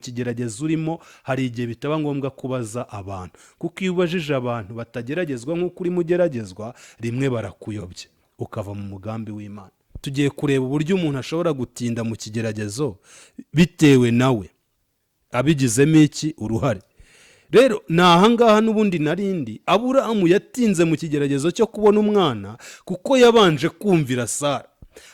Ikigerageza urimo hari igihe bitaba ngombwa kubaza abantu, kuko iyo ubajije abantu batageragezwa nk'uko urimo ugeragezwa, rimwe barakuyobya ukava mu mugambi w'Imana. Tugiye kureba uburyo umuntu ashobora gutinda mu kigeragezo bitewe nawe abigizemo iki uruhare. Rero ni ahangaha n'ubundi narindi Aburahamu yatinze mu kigeragezo cyo kubona umwana kuko yabanje kumvira Sara,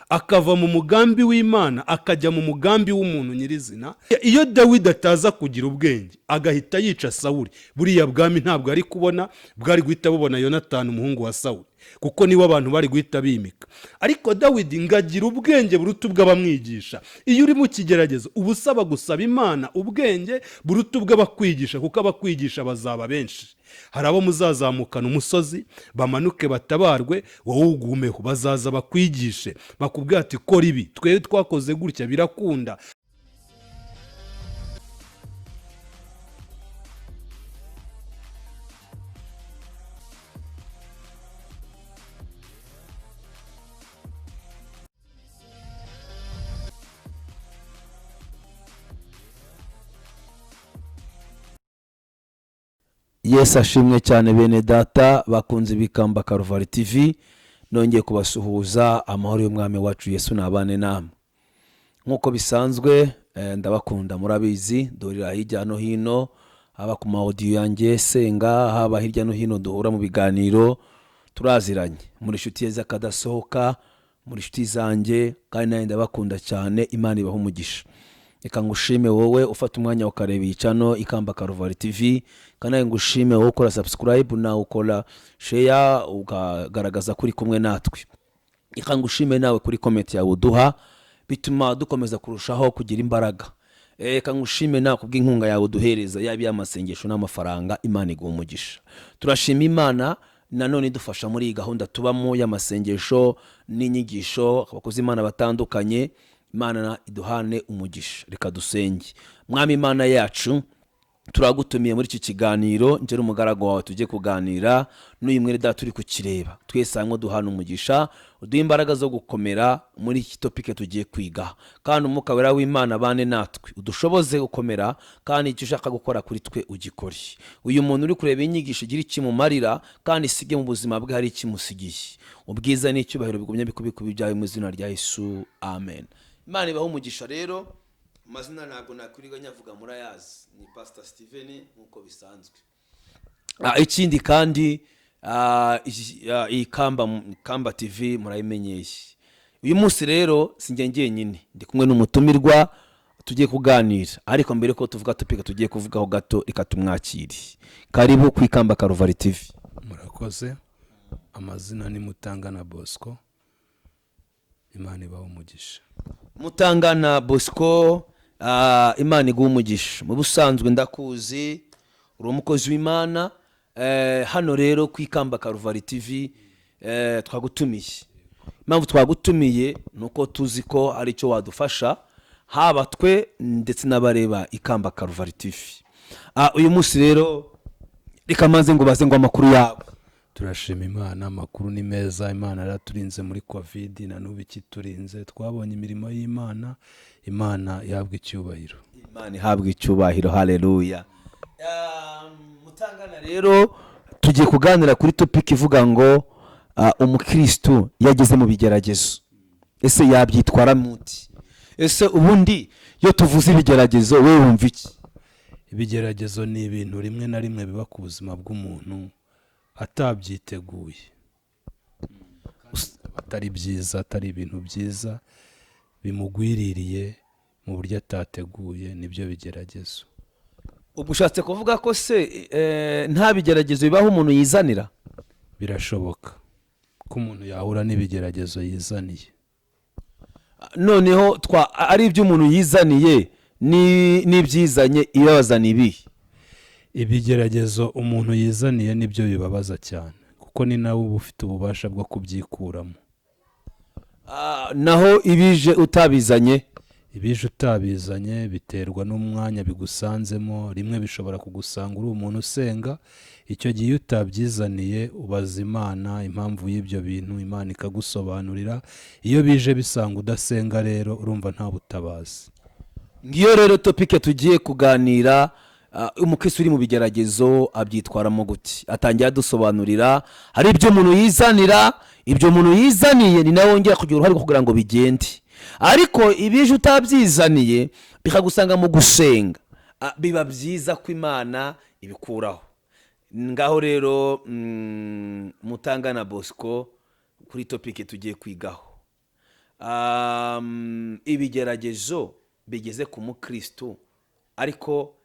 akava mu mugambi w'Imana akajya mu mugambi w'umuntu nyirizina. Iyo Dawidi ataza kugira ubwenge agahita yica Sawuli, buriya bwami ntabwo ari kubona, bwari guhita bubona Yonatani umuhungu wa Sawuli, kuko niwe abantu bari guhita bimika. Ariko Dawidi ngagira ubwenge buruta ubw'abamwigisha. Iyo uri mu kigeragezo uba usaba gusaba Imana ubwenge buruta ubw'abakwigisha, kuko abakwigisha bazaba benshi. Hari abo muzazamukana umusozi bamanuke batabarwe, wowe ugumeho, bazaza bakwigishe bakubwira ati kora ibi, twebwe twakoze gutya birakunda. Yesu ashimwe cyane bene data bakunze bikamba Karuvari TV, nongeye kubasuhuza. Amahoro y'umwami wacu Yesu nabane namwe. Nkuko bisanzwe ndabakunda, murabizi dorira hirya no hino, haba ku audio yanjye senga, haba hirya no hino duhura mu biganiro, turaziranye muri shuti z'akadasohoka, muri shuti zanjye, kandi nawe ndabakunda cyane. Imana ibaho umugisha. Reka ngushime wowe ufata umwanya ukareba icano ikamba Karuvari TV, kandi ngushime wowe ukora subscribe na ukora share ukagaragaza kuri kumwe natwe. Reka ngushime nawe kuri comment yawe uduha, bituma dukomeza kurushaho kugira imbaraga. Reka ngushime nawe kubw'inkunga yawe uduhereza, yabi y'amasengesho n'amafaranga. Imana iguha umugisha. Turashima Imana nanone idufasha muri iyi gahunda tubamo y'amasengesho n'inyigisho, abakozi Imana batandukanye. Imana iduhane umugisha. Reka dusenge. Mwami Imana yacu, turagutumiye muri iki kiganiro, njye n'umugaragu wawe tujye kuganira n'uyu mwere data turi kukireba. Twese hamwe duhana umugisha, uduhe imbaraga zo gukomera muri iki topic tugiye kwiga, kandi umwuka wera w'Imana bane natwe, udushoboze gukomera, kandi icyo ushaka gukora kuri twe ugikore. Uyu muntu uri kureba inyigisho igira ikimumarira, kandi isige mu buzima bwe hari ikimusigiye. Ubwiza n'icyubahiro bigumye bikubikubi byawe mu izina rya Yesu, amen. Imana ibaho umugisha. Rero amazina ntabwo nakuriga nyavuga murayazi, ni Pastor Steven nkuko bisanzwe. Ikindi kandi Kamba TV murayimenyeye. Uyu munsi rero sinjye ngenyine, ndi kumwe n'umutumirwa tugiye kuganira, ariko mbere ko tuvuga topic tugiye kuvugaho gato, reka tumwakire. Karibu ku Ikamba Karuvari TV. Murakoze. Amazina ni Mutangana Bosco. Imana ibaho umugisha. Mutangana Bosco, Imana iguha umugisha. Mu busanzwe ndakuzi uri umukozi w'Imana. Hano rero ku Ikamba Karuvari TV twagutumiye. Impamvu twagutumiye nuko tuzi ko ari cyo wadufasha, haba twe ndetse n'abareba Ikamba Karuvari TV. Uyu munsi rero reka manze ngo baze ngo amakuru yawe. Turashima Imana, amakuru ni meza. Imana yaraturinze muri covid na n'ubu ikiturinze, twabonye imirimo y'Imana. Imana ihabwa icyubahiro. Imana ihabwa icyubahiro. Haleluya. Mutangana rero tugiye kuganira kuri topic ivuga ngo umukristo yageze mu bigeragezo, ese yabyitwara muti? Ese ubundi iyo tuvuze ibigeragezo wewe wumva iki? Ibigeragezo ni ibintu rimwe na rimwe biba ku buzima bw'umuntu atabyiteguye, atari byiza, atari ibintu byiza bimugwiririye mu buryo atateguye, nibyo bigeragezo. Ubushatse kuvuga ko se nta bigeragezo bibaho umuntu yizanira? Birashoboka ko umuntu yahura n'ibigeragezo yizaniye. Noneho ari ibyo umuntu yizaniye n'ibyizanye ibabazana ibihe? Ibigeragezo umuntu yizaniye nibyo bibabaza cyane, kuko ni nawe uba ufite ububasha bwo kubyikuramo. Naho ibije utabizanye? Ibije utabizanye biterwa n'umwanya bigusanzemo. Rimwe bishobora kugusanga uri umuntu usenga, icyo gihe utabyizaniye ubaza Imana impamvu y'ibyo bintu, Imana ikagusobanurira. Iyo bije bisanga udasenga rero urumva nta butabazi. ngiyo rero topike tugiye kuganira. Umukristo uri mu bigeragezo abyitwaramo gute? Atangiye adusobanurira. Hari ibyo umuntu yizanira, ibyo umuntu yizaniye ni nawe wongera kugira uruhare kugira ngo bigende, ariko ibije utabyizaniye bikagusanga mu gusenga, biba byiza ko Imana ibikuraho. Ngaho rero Mutangana Bosco, kuri topike tugiye kwigaho, ibigeragezo bigeze ku mukristo ariko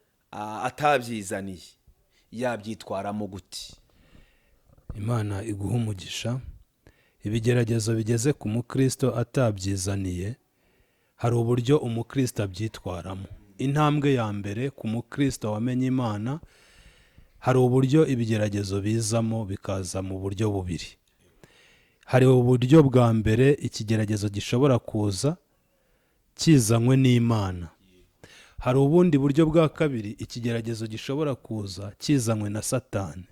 atabyizaniye yabyitwaramo gute? Imana iguha umugisha. Ibigeragezo bigeze ku mukristo atabyizaniye, hari uburyo umukristo abyitwaramo. Intambwe ya mbere ku mukristo wamenye Imana, hari uburyo ibigeragezo bizamo, bikaza mu buryo bubiri. Hari uburyo bwa mbere ikigeragezo gishobora kuza kizanywe n'Imana. Hari ubundi buryo bwa kabiri ikigeragezo gishobora kuza kizanywe na Satani.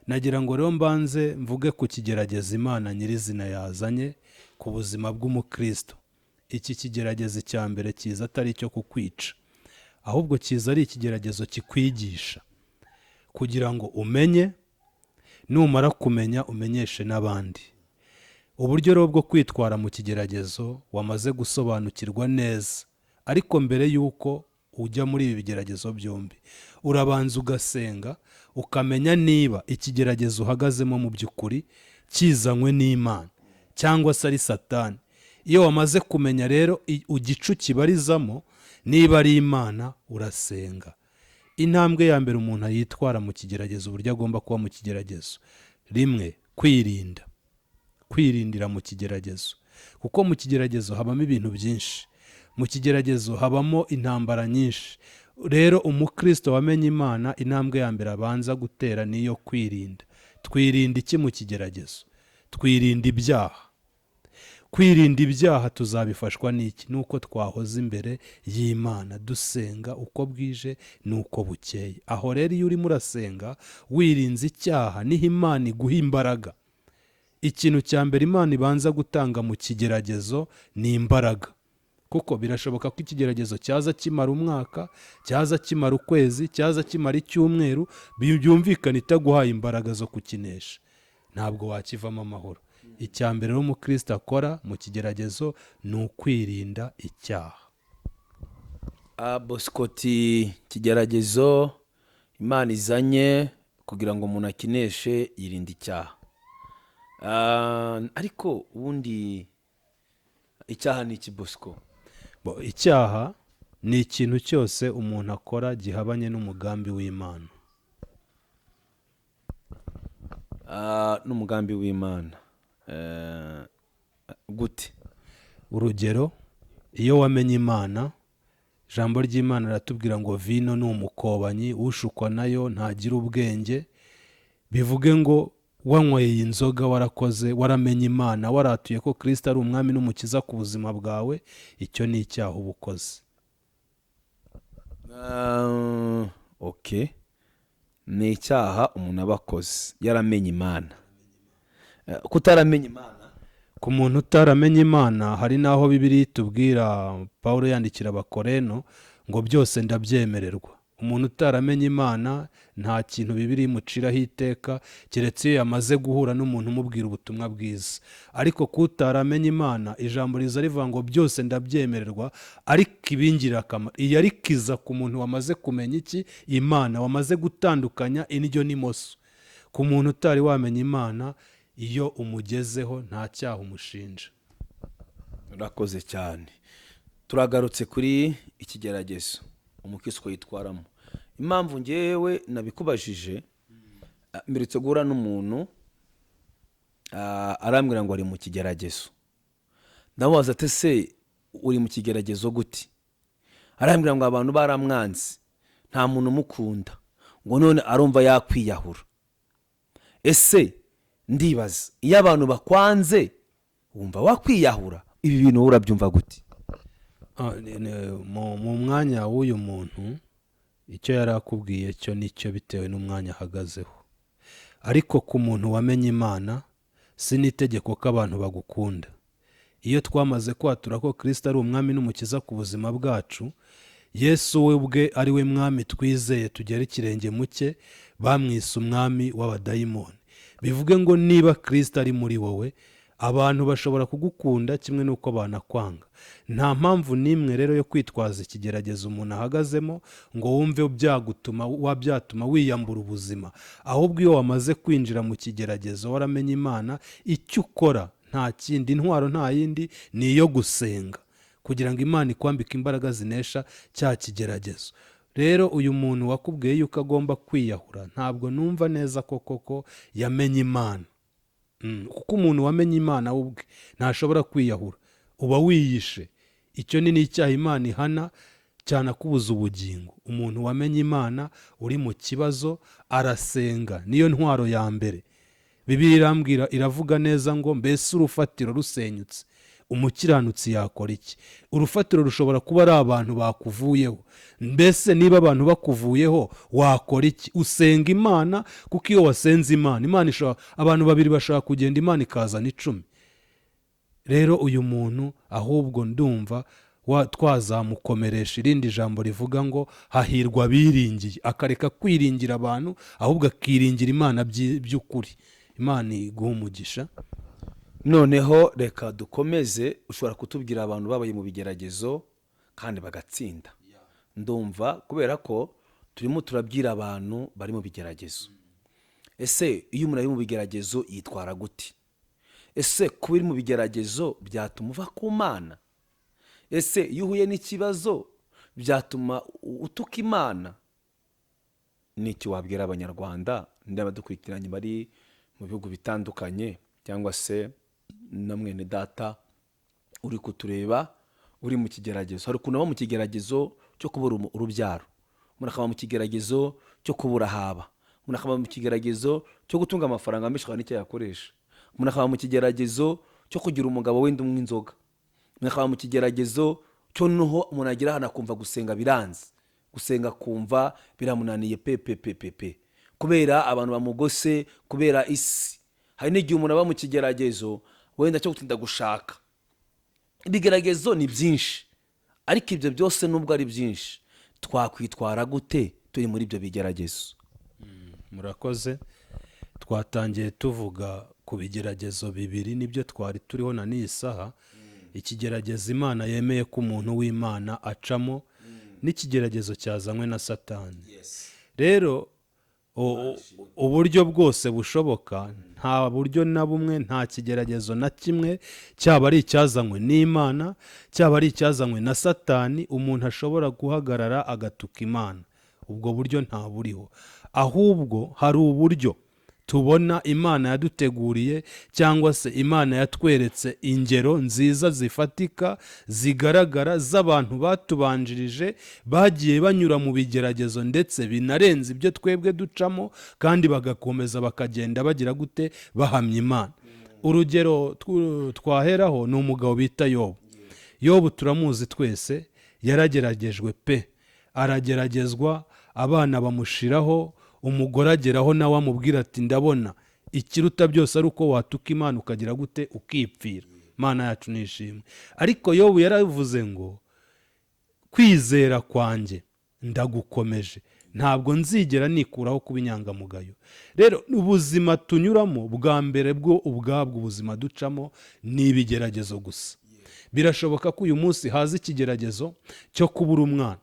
Nagira ngo rero mbanze mvuge ku kigerageza Imana nyirizina yazanye ku buzima bw'umukristo. Iki kigerageza cya mbere kiza atari icyo kukwica, ahubwo kiza ari ikigeragezo kikwigisha kugira ngo umenye, numara kumenya umenyeshe n'abandi. Uburyo rero bwo kwitwara mu kigeragezo wamaze gusobanukirwa neza, ariko mbere y'uko ujya muri ibi bigeragezo byombi urabanza ugasenga, ukamenya niba ikigeragezo uhagazemo mu by'ukuri kizanywe n'Imana cyangwa se ari Satani. Iyo wamaze kumenya rero igicu kibarizamo, niba ari Imana, urasenga. Intambwe ya mbere umuntu yitwara mu kigeragezo, uburyo agomba kuba mu kigeragezo: rimwe, kwirinda. Kwirindira mu kigeragezo, kuko mu kigeragezo habamo ibintu byinshi. Mu kigeragezo habamo intambara nyinshi. Rero umukristo wamenye Imana, intambwe ya mbere abanza gutera niyo kwirinda. Twirinda iki mu kigeragezo? Twirinda ibyaha. Kwirinda ibyaha tuzabifashwa n'iki? Nuko twahoze imbere y'Imana dusenga uko bwije nuko bukeye. Aho rero iyo urimo urasenga wirinze icyaha, niho Imana iguha imbaraga. Ikintu cya mbere Imana ibanza gutanga mu kigeragezo ni imbaraga, kuko birashoboka ko ikigeragezo cyaza kimara umwaka, cyaza kimara ukwezi, cyaza kimara icyumweru, byumvikana itaguhaye imbaraga zo kukinesha, ntabwo wakivamo amahoro. Icya mbere rero umukristo akora mu kigeragezo ni ukwirinda icyaha. Bosco, ikigeragezo Imana izanye kugira ngo umuntu akineshe yirinde icyaha. Ariko ubundi icyaha ni iki Bosco? Icyaha ni ikintu cyose umuntu akora gihabanye n'umugambi w'Imana. N'umugambi w'Imana gute? Urugero, iyo wamenye Imana, ijambo ry'Imana riratubwira ngo vino ni umukobanyi, ushukwa nayo ntagira ubwenge. Bivuge ngo wanyweye iyi nzoga, warakoze, waramenye Imana, waratuye ko Kristo ari umwami n'umukiza ku buzima bwawe, icyo ni icyaha uba ukoze. Okay, ni icyaha umuntu aba akoze yaramenye Imana. Kutaramenya Imana, ku muntu utaramenye Imana, hari n'aho Bibiliya itubwira, Pawulo yandikira Abakorento, ngo byose ndabyemererwa. Umuntu utaramenye Imana nta kintu Bibiliya imuciraho iteka, keretse iyo yamaze guhura n'umuntu umubwira ubutumwa bwiza. Ariko kutaramenye Imana, ijambo riza rivuga ngo byose ndabyemererwa, ariko ibingira akamaro. Iyo ariko iza ku muntu wamaze kumenya iki? Imana, wamaze gutandukanya indyo n'imoso. Ku muntu utari wamenye Imana, iyo umugezeho nta cyaha umushinja. urakoze cyane. Turagarutse kuri ikigeragezo umukristo yitwaramo. Impamvu ngewe nabikubajije, mberetse guhura n'umuntu arambwira ngo ari mu kigeragezo. Ndamubaza ati se uri mu kigeragezo gute? Arambwira ngo abantu baramwanze, nta muntu umukunda, ngo none arumva yakwiyahura. Ese ndibaza, iyo abantu bakwanze wumva wakwiyahura? Ibi bintu urabyumva gute? Mu mwanya w'uyu muntu, icyo yari akubwiye cyo nicyo bitewe n'umwanya ahagazeho. Ariko ku muntu wamenye Imana, si n'itegeko ko abantu bagukunda. Iyo twamaze kwatura ko Kristo ari umwami n'umukiza ku buzima bwacu, Yesu we ubwe ari we mwami twizeye tugera ikirenge mu cye, bamwise umwami w'abadayimoni. Bivuge ngo niba Kristo ari muri wowe, abantu bashobora kugukunda kimwe n'uko banakwanga. Nta mpamvu n'imwe rero yo kwitwaza ikigeragezo umuntu ahagazemo ngo wumve byatuma wiyambura ubuzima. Ahubwo iyo wamaze kwinjira mu kigeragezo waramenye Imana, icyo ukora nta kindi, intwaro nta yindi, ni iyo gusenga kugira ngo Imana ikwambike imbaraga zinesha cya kigeragezo. Rero uyu muntu wakubwiye yuko agomba kwiyahura, ntabwo numva neza koko yamenye Imana. Kuko umuntu wamenye Imana ubwe ntashobora kwiyahura, uba wiyishe. Icyo ni icyaha Imana ihana cyane, akubuza ubugingo. Umuntu wamenye Imana uri mu kibazo arasenga, niyo ntwaro ya mbere. Bibiliya irambwira, iravuga neza ngo mbese urufatiro rusenyutse umukiranutsi yakora iki? Urufatiro rushobora kuba ari abantu bakuvuyeho. Mbese niba abantu bakuvuyeho wakora iki? Usenga Imana, kuko iyo wasenze Imana abantu babiri bashobora kugenda, Imana ikazana 10. Rero uyu muntu ahubwo ndumva twazamukomeresha irindi jambo rivuga ngo hahirwa abiringiye, akareka kwiringira abantu ahubwo akiringira Imana by'ukuri. Imana iguha umugisha. Noneho reka dukomeze. Ushobora kutubwira abantu babaye mu bigeragezo kandi bagatsinda? Ndumva kubera ko turimo turabwira abantu bari mu bigeragezo. Ese iyo umuntu ari mu bigeragezo yitwara gute? Ese kuba uri mu bigeragezo byatuma uva ku Mana? Ese iyo uhuye n'ikibazo byatuma utuka Imana? N'iki wabwira Abanyarwanda n'abadukurikiranye bari mu bihugu bitandukanye, cyangwa se na mwene data uri kutureba uri mu kigeragezo? Hari ukuntu aba mu kigeragezo cyo kubura urubyaro, umuntu akaba mu kigeragezo cyo kubura haba, umuntu akaba mu kigeragezo cyo gutunga amafaranga menshi n'icyo yakoresha, umuntu akaba mu kigeragezo cyo kugira umugabo wenda umwe inzoga, umuntu akaba mu kigeragezo cyo noneho umuntu agira ahantu akumva gusenga biranze, gusenga kumva biramunaniye pepepepepe kubera abantu bamugose, kubera isi. Hari n'igihe umuntu aba mu kigeragezo wenda cyo gutinda gushaka. Ibigeragezo ni byinshi, ariko ibyo byose nubwo ari byinshi, twakwitwara gute turi muri ibyo bigeragezo? Murakoze. Twatangiye tuvuga ku bigeragezo bibiri, nibyo twari turiho na n'iyi saha. Ikigeragezo Imana yemeye ko umuntu w'Imana acamo, n'ikigeragezo cyazanywe na Satani. Rero uburyo bwose bushoboka, nta buryo na bumwe, nta kigeragezo na kimwe, cyaba ari icyazanywe n'Imana cyaba ari icyazanywe na Satani, umuntu ashobora guhagarara agatuka Imana. Ubwo buryo nta buriho, ahubwo hari uburyo tubona Imana yaduteguriye, cyangwa se Imana yatweretse ingero nziza zifatika zigaragara z'abantu batubanjirije bagiye banyura mu bigeragezo ndetse binarenze ibyo twebwe ducamo, kandi bagakomeza bakagenda bagira gute, bahamya Imana. Urugero twaheraho ni umugabo bita Yobu. Yobu turamuzi twese, yarageragejwe pe, arageragezwa, abana bamushiraho, umugore ageraho nawe amubwira ati ndabona ikiruta byose ari uko watuka Imana ukagira gute, ukipfira. Imana yacu nishimwe. Ariko Yobu yaravuze ngo kwizera kwanjye ndagukomeje, ntabwo nzigera nikuraho kuba inyangamugayo. Rero ubuzima tunyuramo bwa mbere bwo ubwabwo, ubuzima ducamo ni ibigeragezo gusa. Birashoboka ko uyu munsi haza ikigeragezo cyo kubura umwana,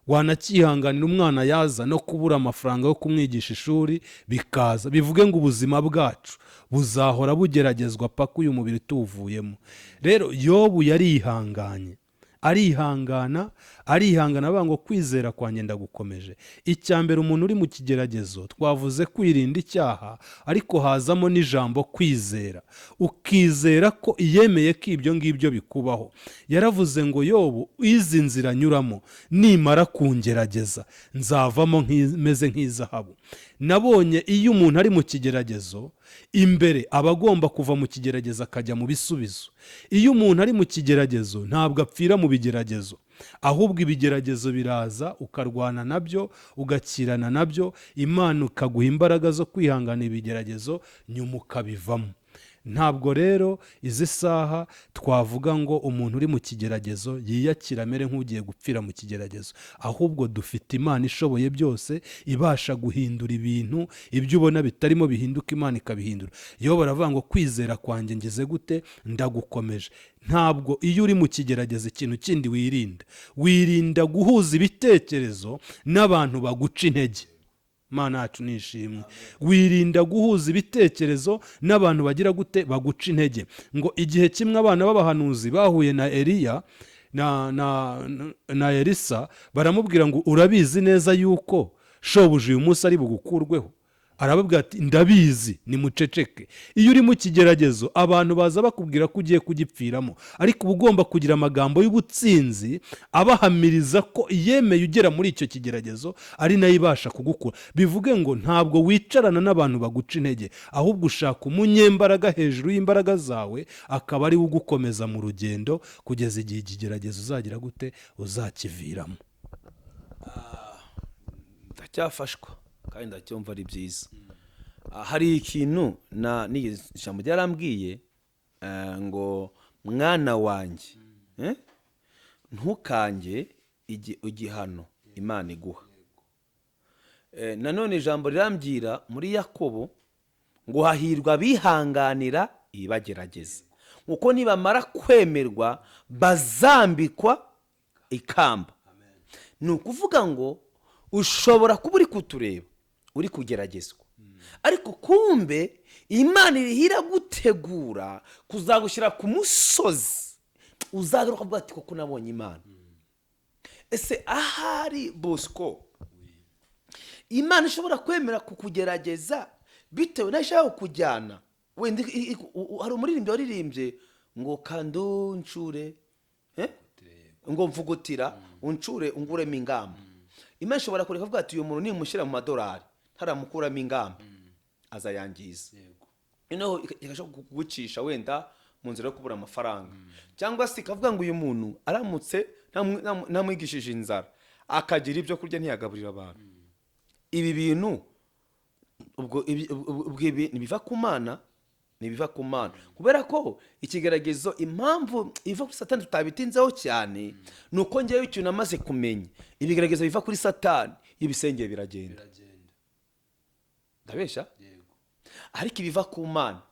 wanakihanganira umwana yaza no kubura amafaranga yo kumwigisha ishuri bikaza. Bivuge ngo ubuzima bwacu buzahora bugeragezwa paka uyu mubiri tuwuvuyemo. Rero Yobu yarihanganye, arihangana avuga ngo kwizera kwanjye ndagukomeje. Icyambere umuntu uri mu kigeragezo twavuze kwirinda icyaha, ariko hazamo n'ijambo kwizera. Ukizera ko yemeye ko ibyo ngibyo bikubaho. Yaravuze ngo Yobu, izi nzira nyuramo nimara kungerageza nzavamo meze nk'izahabu. Nabonye iyo umuntu ari mu kigeragezo, imbere aba agomba kuva mu kigeragezo akajya mu bisubizo. Iyo umuntu ari mu kigeragezo ntabwo apfira mu bigeragezo, ahubwo ibigeragezo biraza ukarwana nabyo, ugakirana nabyo, Imana ikaguha imbaraga zo kwihangana ibigeragezo, nyuma ukabivamo. ntabwo rero izi saha twavuga ngo umuntu uri mu kigeragezo yiyakira amere nk'ugiye gupfira mu kigeragezo, ahubwo dufite Imana ishoboye byose, ibasha guhindura ibintu, ibyo ubona bitarimo bihinduka Imana ikabihindura. iyo baravuga ngo kwizera kwanjye ngeze gute, ndagukomeje. Ntabwo iyo uri mu kigeragezo ikintu kindi wirinda guhuza ibitekerezo n'abantu baguca intege. Mana yacu nishimwe. Wirinda guhuza ibitekerezo n'abantu bagira gute, baguca intege. Ngo igihe kimwe abana b'abahanuzi bahuye na Eliya na Elisa, baramubwira ngo urabizi neza yuko shobuja uyu munsi ari bugukurweho? Arababwira ati ndabizi, nimuceceke. Iyo uri mu kigeragezo abantu baza bakubwira ko ugiye kugipfiramo, ariko uba ugomba kugira amagambo y'ubutsinzi abahamiriza ko yemeye ugera muri icyo kigeragezo ari nayo ibasha kugukura. Bivuge ngo ntabwo wicarana n'abantu baguca intege, ahubwo ushaka umunyembaraga hejuru y'imbaraga zawe, akaba ari we ugukomeza mu rugendo kugeza igihe ikigeragezo uzagira gute, uzakiviramo. ndacyafashwa kandi ndacyumva ari byiza. Hari ikintu ijambo ryarambwiye ngo mwana wanjye, ntukange igihano Imana iguha. Nanone ijambo rirambwira muri Yakobo ngo hahirwa abihanganira ibibagerageza, kuko nibamara kwemerwa bazambikwa ikamba. Ni ukuvuga ngo ushobora kuba uri kutureba uri kugeragezwa, ariko kumbe Imana irihira gutegura kuzagushyira ku musozi uzagaruka uvuga ati koko nabonye Imana. Ese ahari Bosco, Imana ishobora kwemera kukugerageza bitewe n'ishaka kukujyana. Wenda hari umuririmbyi waririmbye ngo kanduncure, ngo mvugutira uncure unguremo ingamba. Imana ishobora kureka avuga ati uyu muntu nimushyira mu madolari ntaramukuramo ingamba azayangiza, noneho ikashobora kugucisha wenda mu nzira yo kubura amafaranga. Cyangwa se ikavuga ngo uyu muntu aramutse ntamwigishije inzara akagira ibyo kurya ntiyagaburira abantu. Ibi bintu ubwo ntibiva ku Mana, ntibiva ku Mana, kubera ko ikigeragezo impamvu iva kuri Satani tutabitinzeho cyane ni uko ngewe ikintu namaze kumenya, ibigeragezo biva kuri Satani iyo bisengeye biragenda. Ndabesha? Ariko ibiva ku Mana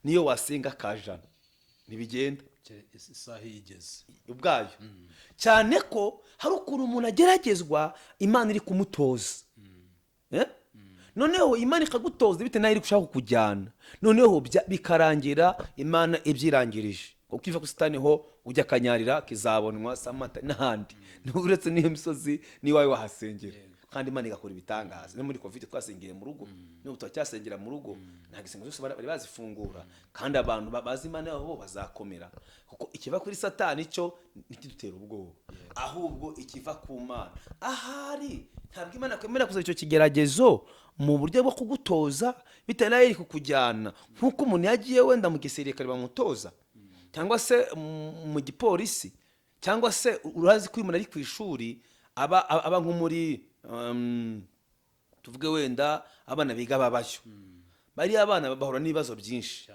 niyo wasenga kajana ntibigenda isaha igeze ubwayo. Cyane ko hari ukuntu umuntu ageragezwa Imana iri kumutoza, noneho Imana ikagutoza bite nayo iri gushaka kukujyana, noneho bikarangira Imana ibyirangirije. Kuko iva ku Satani ho ujya kanyarira kizabonwa Samata n'ahandi, uretse n'iyo misozi niwawe wahasengera, kandi Imana igakora ibitangaza. No muri Covid twasengeye mu rugo, no tutacyasengera mu rugo, nta gisengo zose bari bazifungura, kandi abantu bazi Imana yabo bazakomera. Kuko ikiva kuri Satani cyo ntikidutera ubwoba, ahubwo ikiva ku Mana. Ahari ntabwo Imana kwemera kuza icyo kigeragezo mu buryo bwo kugutoza bitewe nayo iri kukujyana, nk'uko umuntu yagiye wenda mu gisirikare bamutoza, cyangwa se mu gipolisi, cyangwa se urazi ko umuntu ari ku ishuri aba nko muri tuvuge wenda abana biga babayo, bari abana bahura n'ibibazo byinshi.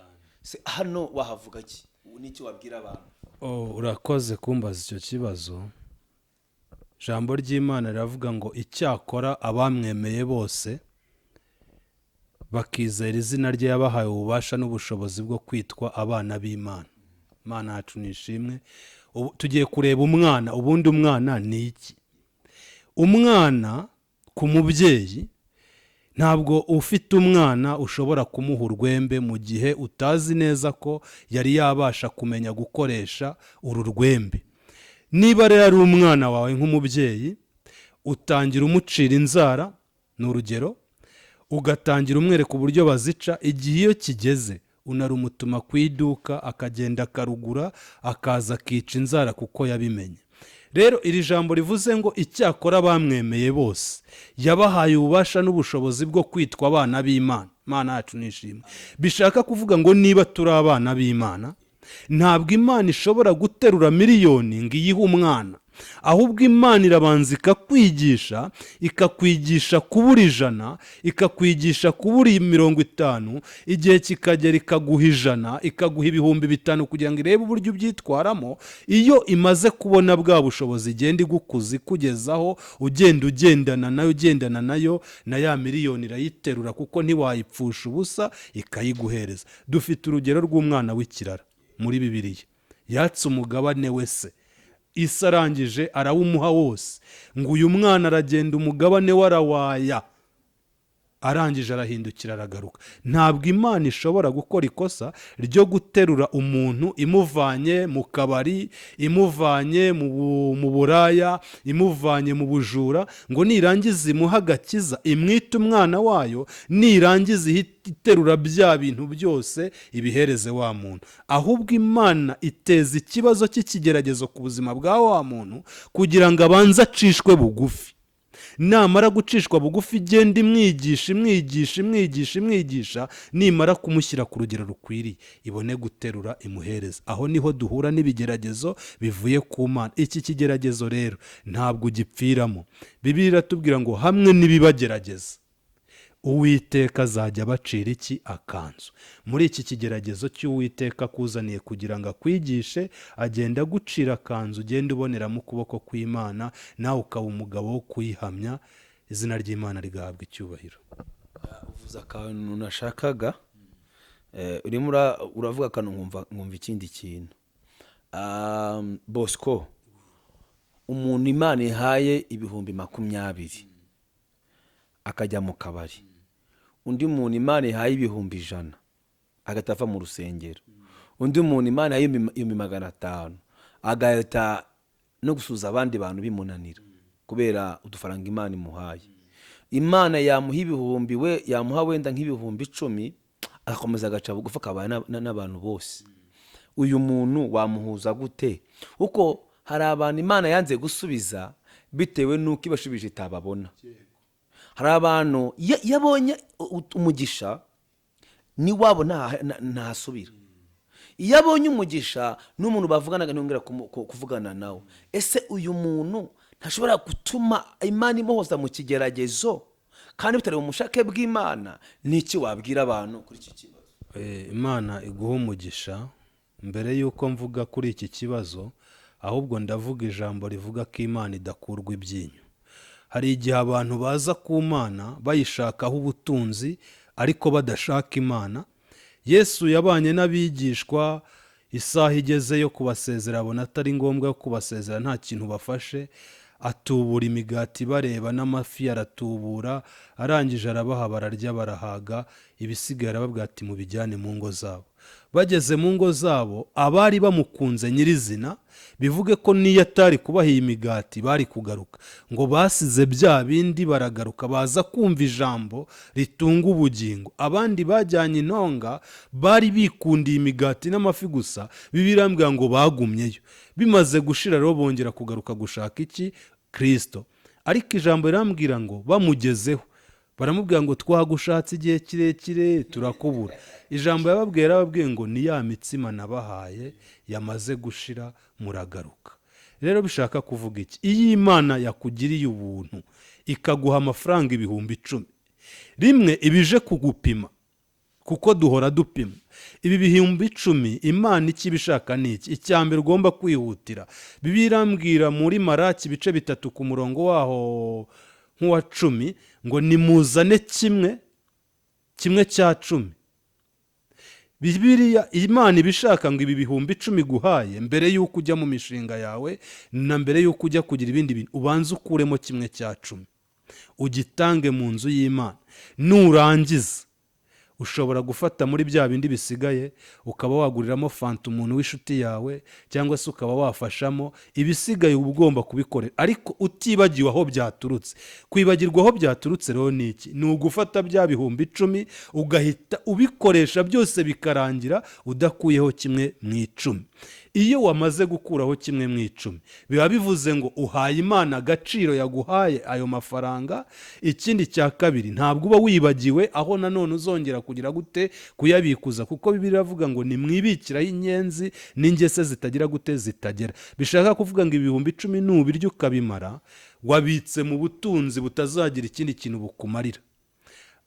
Hano wahavuga iki, n'icyo wabwira abantu? Urakoze kumbaza icyo kibazo. Ijambo ry'Imana riravuga ngo icyakora abamwemeye bose bakizera izina rye yabahaye ububasha n'ubushobozi bwo kwitwa abana b'Imana. Imana yacu nishimwe. Tugiye kureba umwana. Ubundi umwana ni iki? Umwana ku mubyeyi, ntabwo ufite umwana ushobora kumuha urwembe mu gihe utazi neza ko yari yabasha kumenya gukoresha uru rwembe. Niba rero ari umwana wawe nk'umubyeyi, utangira umucira inzara, ni urugero, ugatangira umwereka uburyo bazica. Igihe iyo kigeze unarumutuma ku iduka akagenda akarugura, akaza akica inzara kuko yabimenye. Rero iri jambo rivuze ngo icyakora bamwemeye bose yabahaye ububasha n'ubushobozi bwo kwitwa abana b'Imana. Imana yacu nishimwe. Bishaka kuvuga ngo niba turi abana b'Imana, ntabwo Imana ishobora guterura miliyoni ngo iyihe umwana, ahubwo Imana irabanza ikakwigisha kubura 100, ikakwigisha kubura 50, igihe kikagera ikaguha 100, ikaguha 5,000 kugira ngo irebe uburyo ubyitwaramo. Iyo imaze kubona bwa bushobozi igenda igukuza ikugezaho, ugendana nayo, na ya miliyoni irayiterura kuko ntiwayipfusha ubusa, ikayiguhereza. Dufite urugero rw'umwana w'ikirara muri Bibiliya, yatse umugabane we se, Isi arangije arawumuha wose, ngo uyu mwana aragenda umugabane we arawaya, arangije arahindukira aragaruka. Ntabwo Imana ishobora gukora ikosa ryo guterura umuntu imuvanye mu kabari, imuvanye mu buraya, imuvanye mu bujura, ngo nirangiza imuha agakiza, imwite umwana wayo, nirangiza iterura bya bintu byose ibihereze wa muntu. Ahubwo Imana iteza ikibazo cy'ikigeragezo ku buzima bwa wa muntu kugira ngo abanze acishwe bugufi. Namara gucishwa bugufi igenda imwigisha, nimara kumushyira ku rugero rukwiriye, ibone guterura imuhereza. Aho niho duhura n'ibigeragezo bivuye ku Mana. Iki kigeragezo rero ntabwo gipfiramo. Bibiliya iratubwira ngo hamwe n'ibibagerageza, Uwiteka azajya abacira iki? Akanzu. Muri iki kigeragezo cy'Uwiteka akuzaniye kugira ngo akwigishe, agenda agucira akanzu, ugenda uboneramo ukuboko kw'Imana, nawe ukaba umugabo wo kuyihamya. Izina ry'Imana rigahabwa icyubahiro. uvuze akantu nashakaga, urimo uravuga akantu nkumva ikindi kintu. Bosco, umuntu Imana ihaye 20,000 akajya mu kabari, undi muntu Imana ihaye 100,000 agahita ava mu rusengero, undi muntu Imana ihaye 500 agahita no gusuza abandi bantu bimunanira kubera udufaranga Imana imuhaye. Imana yamuha 1,000, we yamuha wenda nk'ibihumbi 10, agakomeza agaca bugufi akabana n'abantu bose. Uyu muntu wamuhuza gute? Uko hari abantu Imana yanze gusubiza bitewe n'uko ibashubije itababona. Hari abantu yabonye umugisha ni wabo ntasubira. Iyo abonye umugisha n'umuntu bavuganaga ntongera kuvugana nawe. Ese uyu muntu ntashobora gutuma Imana imuhoza mu kigeragezo kandi bitari mu mushake bw'Imana? Niki wabwira abantu kuri iki kibazo? Imana iguha umugisha. Mbere yuko mvuga kuri iki kibazo, ahubwo ndavuga ijambo rivuga ko Imana idakurwa ibyinyo. Hari igihe abantu baza ku Mana bayishakaho ubutunzi ariko badashaka Imana. Yesu yabanye n'abigishwa, isaha igeze yo kubasezera abona atari ngombwa kubasezera nta kintu bafashe, atubura imigati bareba n'amafi aratubura, arangije arabaha bararya barahaga, ibisigaye arababwira ati mubijyane mu ngo zabo. Bageze mu ngo zabo, abari bamukunze nyirizina, bivuge ko niyo atari kubaha iyi migati bari kugaruka, ngo basize bya bindi baragaruka baza kumva ijambo ritunga ubugingo. Abandi bajyanye intonga bari bikundiye imigati n'amafi gusa, Bibiliya irambwira ngo bagumyeyo. Bimaze gushira rero bongera kugaruka gushaka iki? Kristo. Ariko ijambo rirambwira ngo bamugezeho baramubwira ngo twagushatse igihe kirekire turakubura. Ijambo yarababwiye ngo ni ya mitsima nabahaye yamaze gushira muragaruka. Rero bishaka kuvuga iki? Iyo Imana yakugiriye ubuntu ikaguha amafaranga 10,000, rimwe ibije kugupima, kuko duhora dupima. Ibi 10,000 Imana ikibishaka ni iki? Icyambere ugomba kwihutira. Bibiliya irambwira muri Maraki ibice 3 ku murongo waho nk'uwa 10 ngo nimuzane kimwe cya 10. Bibiliya Imana ibishaka ngo ibi 10,000 guhaye mbere yuko ujya mu mishinga yawe na mbere yuko ujya kugira ibindi bintu, ubanze ukuremo kimwe cya 10 ugitange mu nzu y'Imana. Nurangiza ushobora gufata muri bya bindi bisigaye ukaba waguriramo fanta umuntu w'inshuti yawe, cyangwa se ukaba wafashamo. Ibisigaye uba ugomba kubikorera ariko utibagiwe aho byaturutse. Kwibagirwa aho byaturutse rero ni iki? Ni ugufata bya 10,000 ugahita ubikoresha byose bikarangira udakuyeho kimwe mu 10. iyo wamaze gukuraho 1/10 biba bivuze ngo uhaye Imana agaciro yaguhaye ayo mafaranga. Ikindi cya kabiri, ntabwo uba wibagiwe aho nanone uzongera kugira gute kuyabikuza, kuko Bibiliya iravuga ngo nimwibikiraho inyenzi n'ingese zitagira gute zitagera. Bishaka kuvuga ngo 10,000 nubirya ukabimara, wabitse mu butunzi butazagira ikindi kintu bukumarira.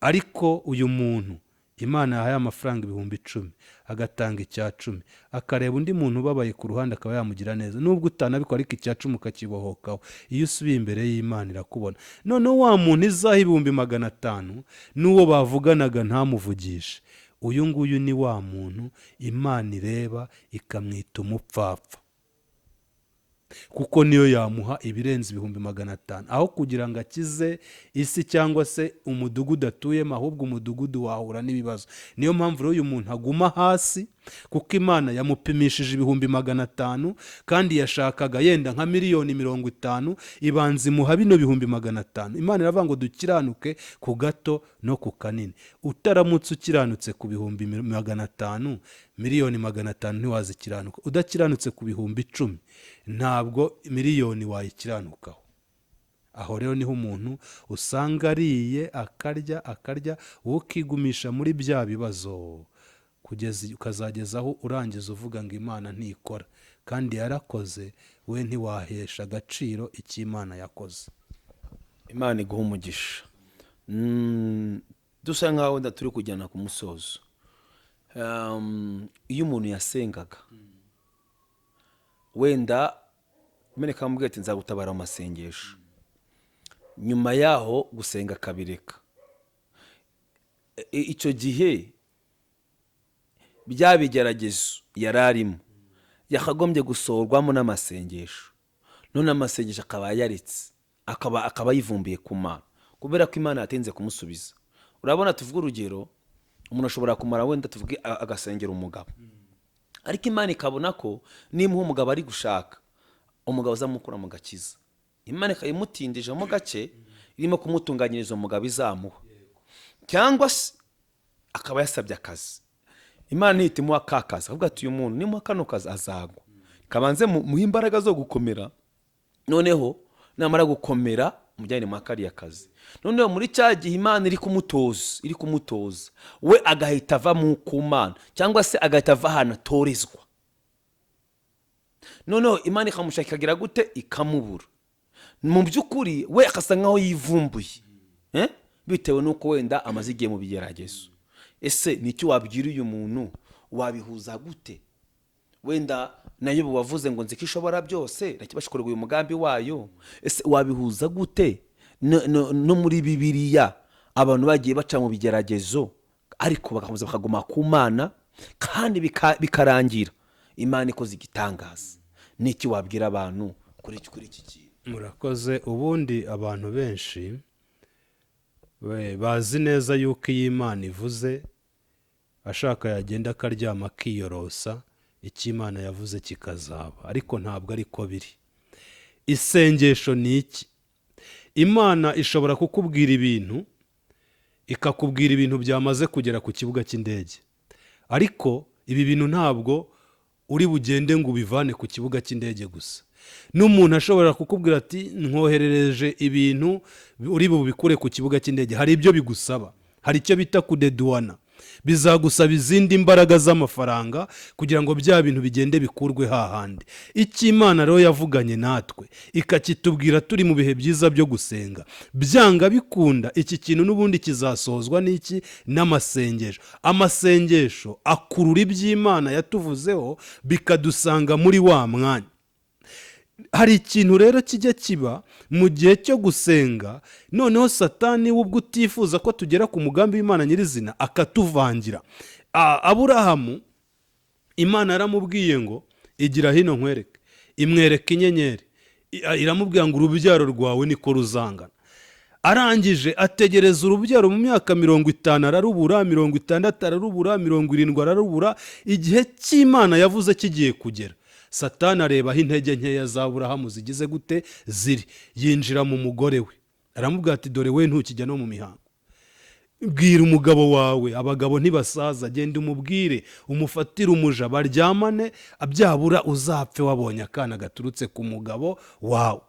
Ariko uyu muntu Imana yahaye amafaranga 10,000 agatanga 10, akareba undi muntu ubabaye ku ruhande akaba yamugira neza, nubwo utanabikora ariko 10 ukakibohokaho. Iyo usubiye imbere y'Imana irakubona. Noneho wa muntu izaha 500 n'uwo bavuganaga ntamuvugishe, uyu nguyu ni wa muntu Imana ireba ikamwita umupfapfa, kuko niyo yamuha ibirenze 500 aho kugira ngo akize isi cyangwa se umudugudu atuyemo, ahubwo umudugudu wahura n'ibibazo. Niyo mpamvu rero uyu muntu aguma hasi, kuko Imana yamupimishije 500 kandi yashakaga yenda nka 50,000,000, ibanza imuha bino 500. Imana iravuga ngo dukiranuke ku gato no ku kanini. Utaramutse ukiranutse ku 500,000, 1,500,000 ntiwazikiranuka. Udakiranutse ku 10,000 ntabwo 1,000,000 wayikiranukaho. Aho rero niho umuntu usanga ariye akarya wowe ukigumisha muri bya bibazo, kugeza ukazagezaho urangiza uvuga ngo Imana ntikora, kandi yarakoze, we ntiwahesha agaciro icyo Imana yakoze. Imana iguha umugisha. Dusa nkaho wenda turi kujyana ku musozo. Iyo umuntu yasengaga, wenda Imana ikamubwira ati nzagutabara mu masengesho, nyuma yaho gusenga akabireka, icyo gihe bya bigeragezo yari arimo yakagombye gusohorwamo n'amasengesho. None amasengesho akaba yaretse, akaba yivumbiye ku Mana, kubera ko Imana yatinze kumusubiza. Urabona, tuvuge urugero, umuntu ashobora kumara wenda tuvuge agasengera umugabo, ariko Imana ikabona ko nimuha umugabo ari gushaka, umugabo azamukura mu gakiza. Imana ikayimutindijemo gake, irimo kumutunganyiriza umugabo izamuha, cyangwa se akaba yasabye akazi. Imana ntihita imuha ka kazi, avuga ati uyu muntu nimuha kano kazi azagwa, kabanze muhe imbaraga zo gukomera, noneho namara gukomera mujyane mu kariya kazi. Noneho muri cya gihe Imana iri kumutoza, we agahita ava mu Mana, cyangwa se agahita ava ahantu atorezwa. Noneho Imana ikamushaka ikagira gute, ikamubura. Mu by'ukuri we akasa nkaho yivumbuye, bitewe n'uko wenda amaze igihe mu bigeragezo. Ese nicyo wabwira uyu muntu? Wabihuza gute? Wenda nayo wavuze ngo nzi ko ishobora byose, nakibashikorera uyu mugambi wayo. Ese wabihuza gute no muri Bibiliya abantu bagiye baca mu bigeragezo ariko bagakomeza bakaguma ku Mana kandi bikarangira Imana ikoze igitangaza? Niki wabwira abantu kuri iki kintu? Murakoze. Ubundi abantu benshi bazi neza yuko iyi Imana ivuze, ashaka yagenda akaryama akiyorosa, icyo Imana yavuze kikazaba. Ariko ntabwo ariko biri. Isengesho ni iki? Imana ishobora kukubwira ibintu, ikakubwira ibintu byamaze kugera ku kibuga cy'indege, ariko ibi bintu ntabwo uri bugende ngo ubivane ku kibuga cy'indege gusa. N'umuntu ashobora kukubwira ati nkoherereje ibintu uri bubikure ku kibuga cy'indege. Hari ibyo bigusaba, hari icyo bita kudeduwana, bizagusaba izindi mbaraga z'amafaranga kugira ngo bya bintu bigende bikurwe hahandi. Icyo Imana rero yavuganye natwe ikakitubwira turi mu bihe byiza byo gusenga, byanga bikunda iki kintu n'ubundi kizasohozwa n'iki? N'amasengesho. Amasengesho akurura iby'Imana yatuvuzeho bikadusanga muri wa mwanya. Hari ikintu rero kijya kiba mu gihe cyo gusenga, noneho Satani ubwo utifuza ko tugera ku mugambi w'Imana nyirizina akatuvangira. Aburahamu Imana yaramubwiye ngo igira hino nkwereke, imwereka inyenyeri, iramubwira ngo urubyaro rwawe niko ruzangana. Arangije ategereza urubyaro mu myaka 50 ararubura, 60 ararubura, 70 ararubura. Igihe cy'Imana yavuze kigiye kugera, Satani areba aho intege nkeya za Aburahamu zigize gute ziri, yinjira mu mugore we, aramubwira ati dore we ntukijya no mu mihango. bwira umugabo wawe, abagabo ntibasaza, genda umubwire, umufatire umuja baryamane, byabura uzapfe wabonye akana gaturutse ku mugabo wawe.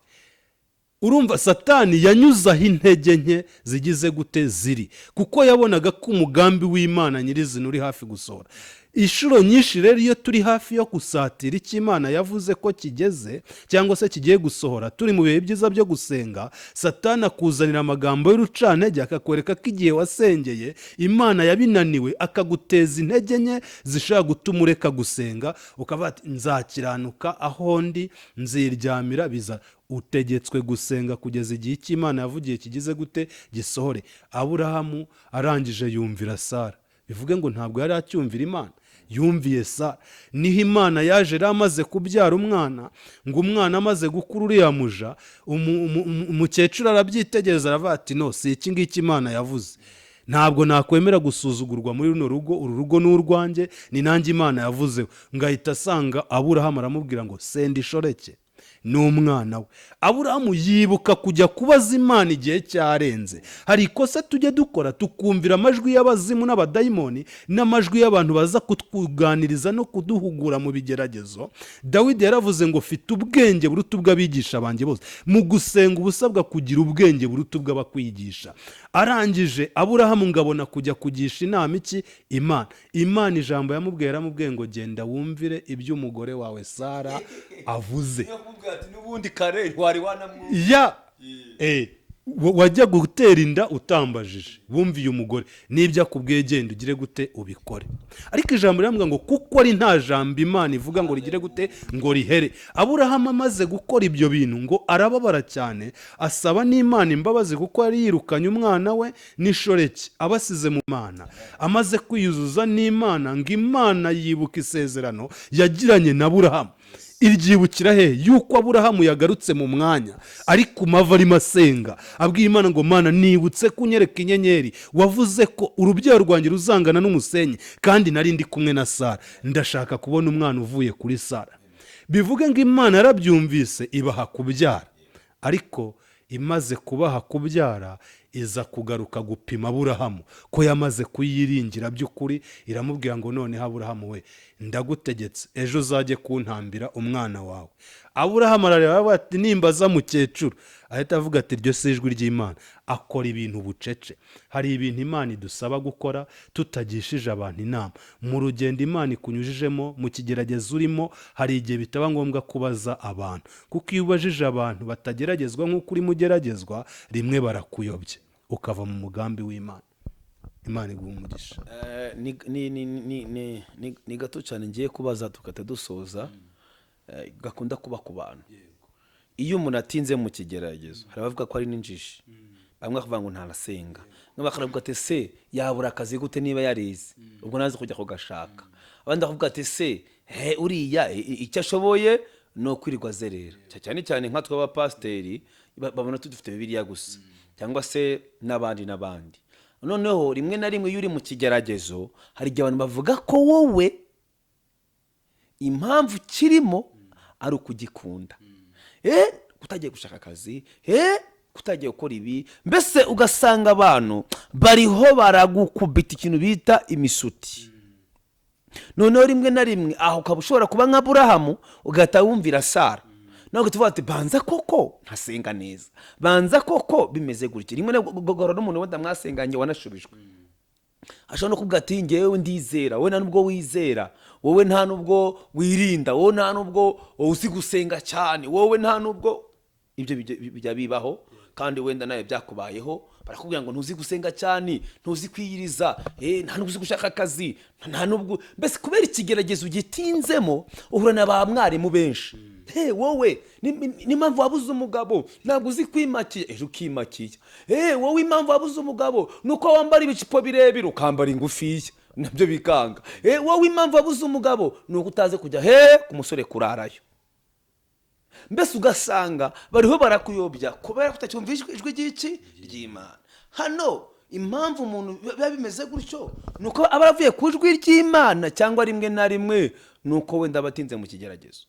Urumva Satani yanyuzaho intege nke zigize gute ziri, kuko yabonaga ko umugambi w'Imana nyirizina uri hafi gusohora. Inshuro nyinshi rero iyo turi hafi yo gusatira icyo Imana yavuze ko kigeze cyangwa se kigiye gusohora, turi mu bihe byiza byo gusenga, Satani akuzanira amagambo y'urucantege, akakwereka ko igihe wasengeye Imana yabinaniwe, akaguteza intege nke zishobora gutuma ureka gusenga, ukavuga ati nzakiranuka aho ndi, nziryamira. Biza utegetswe gusenga kugeza igihe cy'Imana yavugiye kigize gute gisohore. Aburahamu arangije yumvira Sara, bivuge ngo ntabwo yari acyumvira Imana, yumviye Sara. Niho Imana yaje rero amaze kubyara umwana, ngo umwana amaze gukura uriya muja, umukecuru arabyitegereza aravuga ati no, si iki ngiki Imana yavuze, ntabwo nakwemera gusuzugurwa muri runo rugo, uru rugo ni urwanjye, ni nanjye Imana yavuzeho. Ngahita asanga Aburahamu aramubwira ngo senda ishoreke n'umwana we. Aburahamu yibuka kujya kubaza Imana igihe cyarenze. Hari ikosa tujye dukora, tukumvira amajwi y'abazimu n'abadayimoni n'amajwi y'abantu baza kutwuganiriza no kuduhugura mu bigeragezo. Dawidi yaravuze ngo fite ubwenge buruta ubw'abigisha banjye bose. Mu gusenga ubusabwa kugira ubwenge buruta ubw'abakwigisha. Arangije Aburahamu ngabona kujya kugisha inama iki Imana. Imana ijambo yamubwiye, yaramubwiye ngo genda wumvire ibyo umugore wawe Sara avuze. N'ubundi kare wari wanamwumva wajya gutera inda utambajije, bumviye umugore, n'ibyo akubwiye genda ugire gute ubikore. Ariko ijambo riramubwira ngo kuko ari nta jambo Imana ivuga ngo rigire gute ngo rihere. Aburahamu amaze gukora ibyo bintu ngo arababara cyane, asaba n'Imana imbabazi kuko yari yirukanye umwana we n'ishoreke abasize mu Mana. Amaze kwiyuzuza n'Imana, ngo Imana yibuka isezerano yagiranye na Aburahamu. Iryibukira he yuko Aburahamu yagarutse mu mwanya ari ku mavi arimo asenga, abwiye Imana ngo Mana nibutse kunyereka inyenyeri, wavuze ko urubyaro rwanjye ruzangana n'umusenyi, kandi nari ndi kumwe na Sara, ndashaka kubona umwana uvuye kuri Sara. Bivuge ngo Imana yarabyumvise ibaha kubyara, ariko imaze kubaha kubyara iza kugaruka gupima Aburahamu ko yamaze kuyiringira by'ukuri. Iramubwira ngo noneho Aburahamu we, ndagutegetse ejo uzajye kuntambira umwana wawe. Aburahamu arareba ati nimbaza mukecuru, ahita avuga ati iryo si ijwi ry'Imana. Akora ibintu bucece. Hari ibintu Imana idusaba gukora tutagishije abantu inama. Mu rugendo Imana ikunyujijemo, mu kigeragezo urimo, hari igihe bitaba ngombwa kubaza abantu, kuko iyo ubajije abantu batageragezwa nk'uko urimo ugeragezwa, rimwe barakuyobye ukava mu mugambi w'Imana. Imana iguha umugisha. Ni gato cyane ngiye kubaza tukata dusoza. Gakunda kuba ku bantu, iyo umuntu atinze mu kigeragezo hari abavuga ko ari n'injiji, bamwe bakavuga ngo ntarasenga, bamwe bakavuga ati se yabura akazi gute niba yarize, ubwo naze kujya kugashaka. Abandi bakavuga ati se uriya icyo ashoboye no kwirirwa zerera, cyane cyane nka twa abapasiteri babona tudufite Bibiliya gusa, cyangwa se n'abandi. Noneho rimwe na rimwe iyo uri mu kigeragezo, hari igihe abantu bavuga ko wowe impamvu kirimo ari ukugikunda, kutagiye gushaka akazi, kutagiye gukora ibi, mbese ugasanga abantu bariho baragukubita ikintu bita imisuti. Noneho rimwe na rimwe aho ukaba ushobora kuba nka Aburahamu ugahita wumvira Sara, nawe ugahita uvuga ati banza koko ntasenga neza, banza koko bimeze gutya. Rimwe na gogora n'umuntu wenda mwasenganye wanashubijwe, ashobora no kuvuga ati ngewe ndizera, wowe nta nubwo wizera, wowe nta nubwo wirinda, wowe nta nubwo uzi gusenga cyane, wowe nta nubwo. Ibyo bijya bibaho, kandi wenda nawe byakubayeho. Barakubwira ngo ntuzi gusenga cyane, ntuzi kwiyiriza, nta nubwo uzi gushaka akazi, nta nubwo. Mbese kubera ikigeragezo ugitinzemo uhura na ba mwarimu benshi. Wowe ni mpamvu wabuze umugabo, ntabwo uzi kwimakiye, ejo ukimakiye. Wowe impamvu wabuze umugabo nuko wambara ibicipo birebire ukambara ingufiya, nabyo bikanga. Wowe impamvu wabuze umugabo nuko utaze kujya ku musore kurarayo. Mbese ugasanga bariho barakuyobya kubera kutacyumva ijwi ry'iki ry'Imana. Hano impamvu umuntu biba bimeze gutyo nuko aba avuye ku ijwi ry'Imana, cyangwa rimwe na rimwe nuko wenda batinze mu kigeragezo.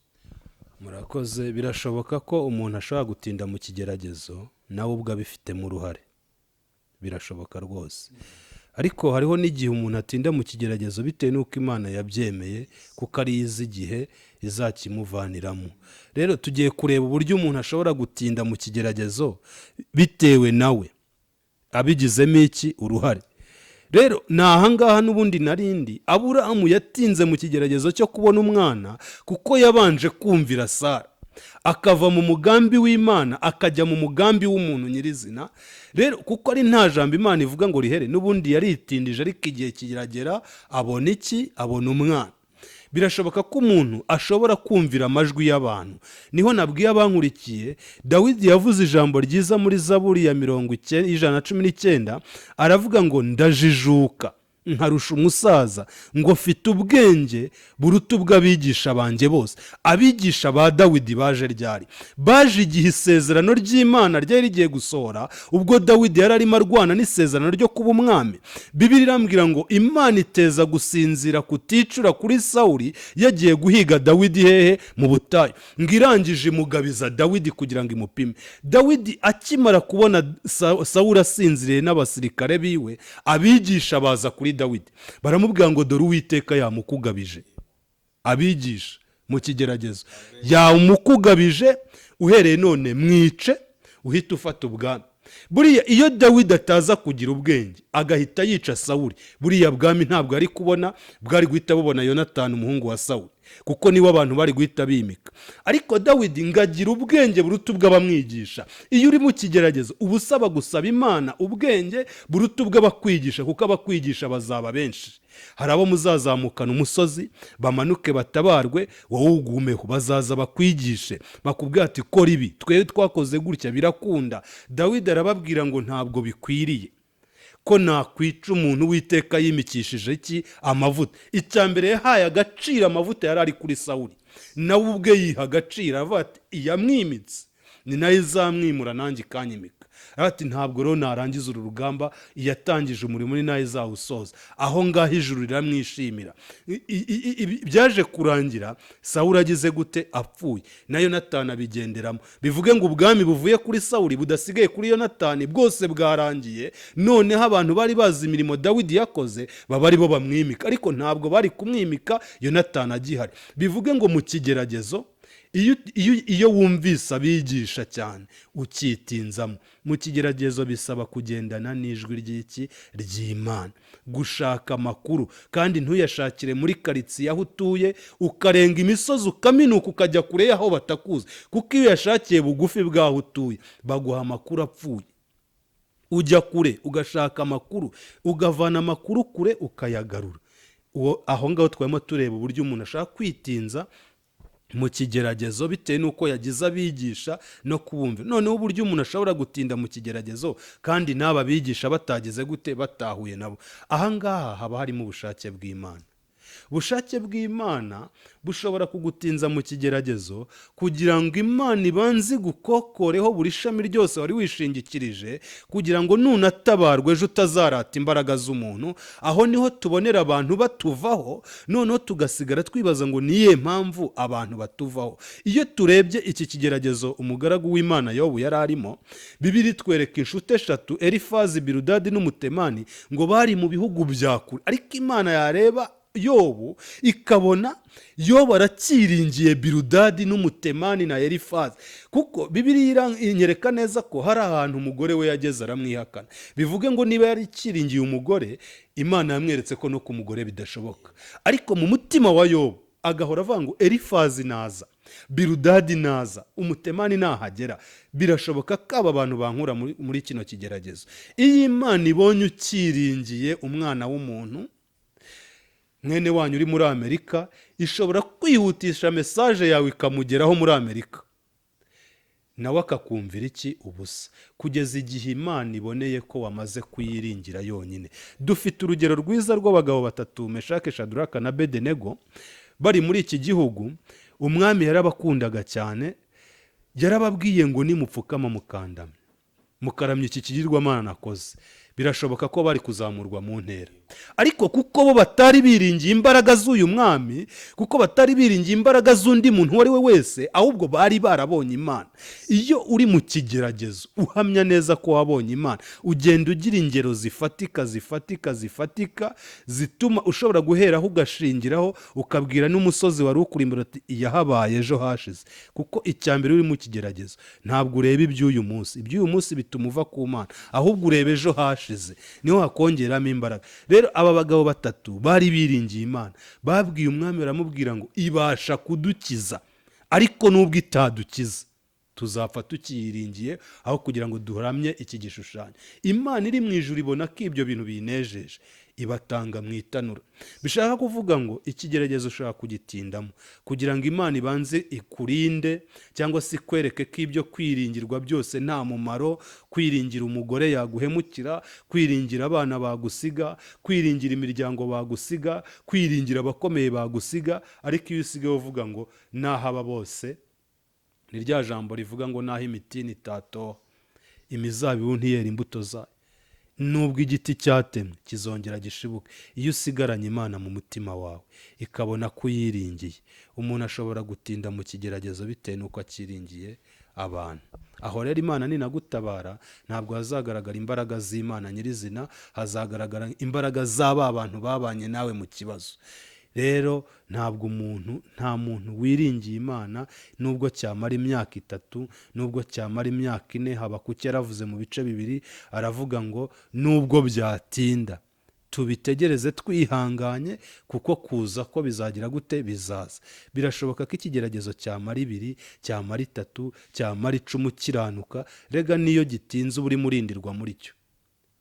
Murakoze. Birashoboka ko umuntu ashobora gutinda mu kigeragezo nawe ubwo abifitemo uruhare. birashoboka rwose. Ariko hariho n'igihe umuntu atinda mu kigeragezo bitewe n'uko Imana yabyemeye, kuko ari izi igihe izakimuvaniramo. Rero tugiye kureba uburyo umuntu ashobora gutinda mu kigeragezo bitewe nawe abigizemo iki uruhare. Rero ni ahangaha n'ubundi narindi Aburahamu yatinze mu kigeragezo cyo kubona umwana, kuko yabanje kumvira Sara, akava mu mugambi w'Imana akajya mu mugambi w'umuntu nyirizina. Rero kuko ari nta jambo Imana ivuga ngo rihere, n'ubundi yaritindije, ariko igihe kiragera abona iki? Abona umwana. Birashoboka ko umuntu ashobora kumvira amajwi y'abantu. Niho nabwiye abankurikiye, Dawidi yavuze ijambo ryiza muri Zaburi ya 119, aravuga ngo ndajijuka nkarusha umusaza, ngo mfite ubwenge buruta ubw'abigisha banjye bose. Abigisha ba Dawidi baje ryari? Baje igihe isezerano ry'Imana ryari rigiye gusohora, ubwo Dawidi yari arimo arwana n'isezerano ryo kuba umwami. Bibiliya irambwira ngo Imana iteza gusinzira kuticura kuri Sawuli yagiye guhiga Dawidi hehe? Mu butayu. Ngo irangije imugabiza Dawidi kugira ngo imupime. Dawidi akimara kubona Sawuli asinziriye n'abasirikare biwe, abigisha baza kuri Dawidi baramubwira ngo dore Uwiteka yamukugabije. Abigisha mu kigeragezo yamukugabije, uhereye none mwice uhita ufata ubwami. Buriya iyo Dawidi ataza kugira ubwenge agahita yica Sawuli, buriya bwami ntabwo ari kubona, bwari guhita bubona Yonatani umuhungu wa Sawuli, kuko niwe abantu bari guhita bimika. Ariko Dawidi ngagira ubwenge buruta ubw'abamwigisha. Iyo uri mu kigeragezo uba usaba gusaba Imana ubwenge buruta ubw'abakwigisha, kuko abakwigisha bazaba benshi. Hari abo muzazamukana umusozi bamanuke batabarwe, wowe ugumeho, bazaza bakwigishe, bakubwira ati kora ibi, twebwe twakoze gutya birakunda. Dawidi arababwira ngo ntabwo bikwiriye ko nakwica umuntu Uwiteka yimikishije iki? Amavuta. Icyambere yahaye agaciro amavuta yari ari kuri Sawuli, nawe ubwe yiha agaciro, avuga ati iyamwimitse ni nayo izamwimura nanjye ikanyimika. Ati ntabwo rero narangiza uru rugamba, iyatangije umurimo ni nayo izawusoza. Aho ngaho ijuru riramwishimira. Byaje kurangira Sawuli agize gute? Apfuye. Na Yonatani abigenderamo. Bivuge ngo ubwami buvuye kuri Sawuli budasigaye kuri Yonatani, bwose bwarangiye. Noneho abantu bari bazi imirimo Dawidi yakoze baba ari bo bamwimika, ariko ntabwo bari kumwimika Yonatani agihari. Bivuge ngo mu kigeragezo iyo wumvise abigisha cyane ukitinzamo, mu kigeragezo bisaba kugendana n'ijwi ry'iki? Ry'Imana, gushaka amakuru, kandi ntuyashakire muri karitsiye aho utuye, ukarenga imisozi ukaminuka ukajya kure y'aho batakuzi, kuko iyo yashakiye bugufi bw'aho utuye baguha amakuru apfuye. Ujya kure ugashaka amakuru, ugavana amakuru kure ukayagarura. Aho ngaho twarimo tureba uburyo umuntu ashaka kwitinza mu kigeragezo bitewe n'uko yagize abigisha no kubumva. Noneho uburyo umuntu ashobora gutinda mu kigeragezo kandi n'aba bigisha batageze gute? Batahuye nabo. Ahangaha haba harimo ubushake bw'Imana. Ubushake bw'Imana bushobora kugutinza mu kigeragezo kugira ngo Imana ibanze gukokoreho buri shami ryose wari wishingikirije, kugira ngo nunatabarwe ejo utazarata imbaraga z'umuntu. Aho niho tubonera abantu batuvaho, noneho tugasigara twibaza ngo niye mpamvu abantu batuvaho. Iyo turebye iki kigeragezo umugaragu w'Imana Yobu yari arimo, Bibiliya itwereka inshuti eshatu, Elifazi, Biludadi n'Umutemani, ngo bari mu bihugu bya kure. Ariko Imana yareba Yobu ikabona Yobu arakiringiye Biludadi n'Umutemani na Elifazi, kuko Bibiliya inyereka neza ko hari ahantu umugore we yageze aramwihakana. Bivuge ngo niba yari kiringiye umugore, Imana yamweretse ko no ku mugore bidashoboka. Ariko mu mutima wa Yobu agahora avuga ngo Elifazi naza, Biludadi naza, Umutemani nahagera, birashoboka ko aba bantu bankura muri kino kigeragezo. Iyo Imana ibonye ukiringiye umwana w'umuntu, mwene wanyu uri muri Amerika, ishobora kwihutisha mesaje yawe ikamugeraho muri Amerika, nawe akakumvira iki? Ubusa, kugeza igihe Imana iboneye ko wamaze kuyiringira yonyine. Dufite urugero rwiza rw'abagabo batatu, Meshake, Shadraka na Abedenego, bari muri iki gihugu. Umwami yarabakundaga cyane, yarababwiye ngo nimupfukama mukandamye, mukaramya iki kigirwamana nakoze, birashoboka ko bari kuzamurwa mu ntera. ariko kuko bo batari biringiye imbaraga z'uyu mwami, kuko batari biringiye imbaraga z'undi muntu uwo ari we wese, ahubwo bari barabonye Imana. Iyo uri mu kigeragezo uhamya neza ko wabonye Imana, ugenda ugira ingero zifatika zituma ushobora guheraho ugashingiraho ukabwira n'umusozi wari ukuri imbere ati yahabaye ejo hashize. Kuko icya mbere uri mu kigeragezo ntabwo ureba iby'uyu munsi, iby'uyu munsi bituma uva ku Mana, ahubwo ureba ejo hashize, niho hakongeramo imbaraga. Rero aba bagabo batatu bari biringiye Imana, babwiye umwami baramubwira ngo ibasha kudukiza, ariko nubwo itadukiza tuzapfa tukiyiringiye aho kugira ngo duramye iki gishushanyo. Imana iri mu ijuru ibona ko ibyo bintu binejeje, ibatanga mu itanura. Bishaka kuvuga ngo ikigeragezo ushobora kugitindamo kugira ngo Imana ibanze ikurinde, cyangwa se ikwereke ko ibyo kwiringirwa byose nta mumaro. Kwiringira umugore yaguhemukira, kwiringira abana bagusiga, kwiringira imiryango bagusiga, kwiringira abakomeye bagusiga. Ariko iyo usigaye uvuga ngo nahaba bose, ni rya jambo rivuga ngo naho imitini itatoha, imizabibu ntiyera imbuto zayo, nubwo igiti cyatemwe kizongera gishibuke. Iyo usigaranye Imana mu mutima wawe ikabona ko uyiringiye, umuntu ashobora gutinda mu kigeragezo bitewe n'uko akiringiye abantu. Aho rero Imana ninagutabara ntabwo hazagaragara imbaraga z'Imana nyirizina, hazagaragara imbaraga z'aba bantu babanye nawe mu kibazo. Rero nta muntu wiringiye Imana nubwo cyamara imyaka 3, nubwo cyamara imyaka 4. Habakuki yaravuze mu bice 2, aravuga ngo nubwo byatinda tubitegereze twihanganye, kuko kuza ko bizagira gute, bizaza. Birashoboka ko ikigeragezo cyamara 2, cyamara 3, cyamara 10 ukiranuka. Rega niyo gitinze uba urimo urindirwa muri cyo,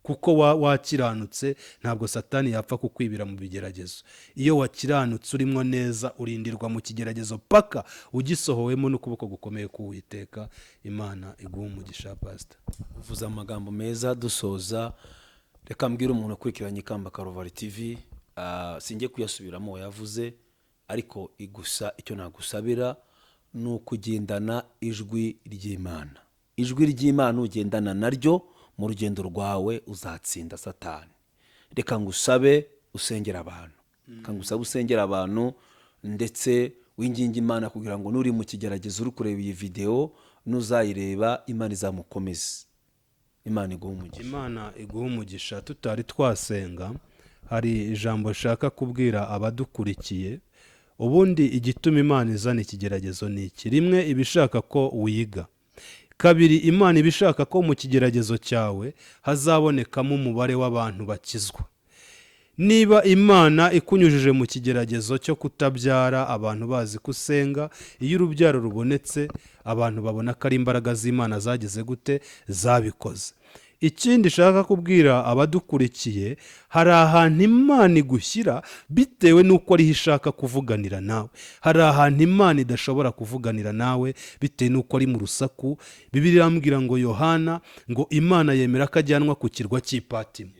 kuko wakiranutse ntabwo Satani yapfa kukwibira mu bigeragezo. Iyo wakiranutse urimo neza urindirwa mu kigeragezo paka ugisohowemo n'ukuboko gukomeye k'Uwiteka. Imana iguha umugisha. Pastor, uvuze amagambo meza dusoza. Reka mbwira umuntu ukurikiranye Ikamba Karuvari TV, sinjye kuyasubiramo yavuze, ariko igusa icyo nagusabira ni ukugendana ijwi ry'Imana. Ijwi ry'Imana ugendana naryo mu rugendo rwawe uzatsinda Satani. Reka ngusabe usengera abantu, ndetse winginga Imana kugira ngo nuri mu kigeragezo uri kureba iyi video, nuzayireba Imana izamukomeze. Imana iguha umugisha. Tutari twasenga, hari ijambo nshaka kubwira abadukurikiye. Ubundi igituma Imana izana ikigeragezo ni iki: rimwe ibishaka ko wiga, kabiri Imana ibishaka ko mu kigeragezo cyawe hazabonekamo umubare w'abantu bakizwa. Niba Imana ikunyujije mu kigeragezo cyo kutabyara, abantu bazi kusenga, iyo urubyaro rubonetse abantu babona ko ari imbaraga z'Imana zageze gute, zabikoze. Ikindi shaka kubwira abadukurikiye, hari ahantu Imana igushyira bitewe n'uko ariho ishaka kuvuganira nawe. Hari ahantu Imana idashobora kuvuganira nawe bitewe n'uko ari mu rusaku. Bibiliya irambwira ngo Yohana ngo Imana yemera ko ajyanwa ku kirwa cy'Ipatimo.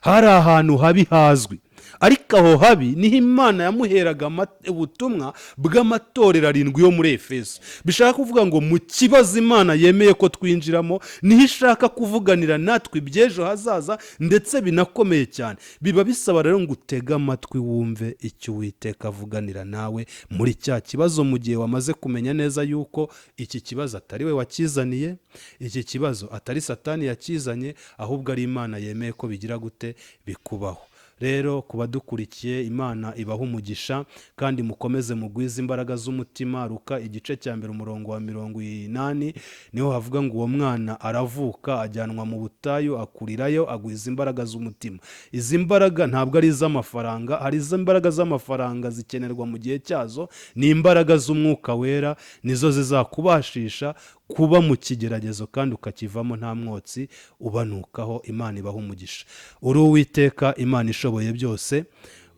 Hari ahantu habi hazwi, ariko aho habi niho Imana yamuheraga ubutumwa bw'amatorero 7 yo muri Efeso. Bishaka kuvuga ngo mu kibazo Imana yemeye ko twinjiramo niho ishaka kuvuganira natwe iby'ejo hazaza, ndetse binakomeye cyane. Biba bisaba rero ngo utege amatwi wumve icyo Uwiteka avuganira nawe muri cya kibazo, mu gihe wamaze kumenya neza yuko iki kibazo atari we wakizaniye, iki kibazo atari Satani yakizanye, ahubwo ari Imana yemeye ko bigira gute, bikubaho. Rero kubadukurikiye, Imana ibaha umugisha kandi mukomeze mugwiza imbaraga z'umutima. Luka igice cya 1 umurongo wa 80 niho havuga ngo uwo mwana aravuka ajyanwa mu butayu akurirayo agwiza imbaraga z'umutima. Izi mbaraga ntabwo ari iz'amafaranga, hari izo mbaraga z'amafaranga zikenerwa mu gihe cyazo, ni imbaraga z'Umwuka Wera, nizo zizakubashisha kuba mu kigeragezo kandi ukakivamo nta mwotsi ubanukaho. Imana ibaha umugisha. Uri Uwiteka Imana ishoboye byose,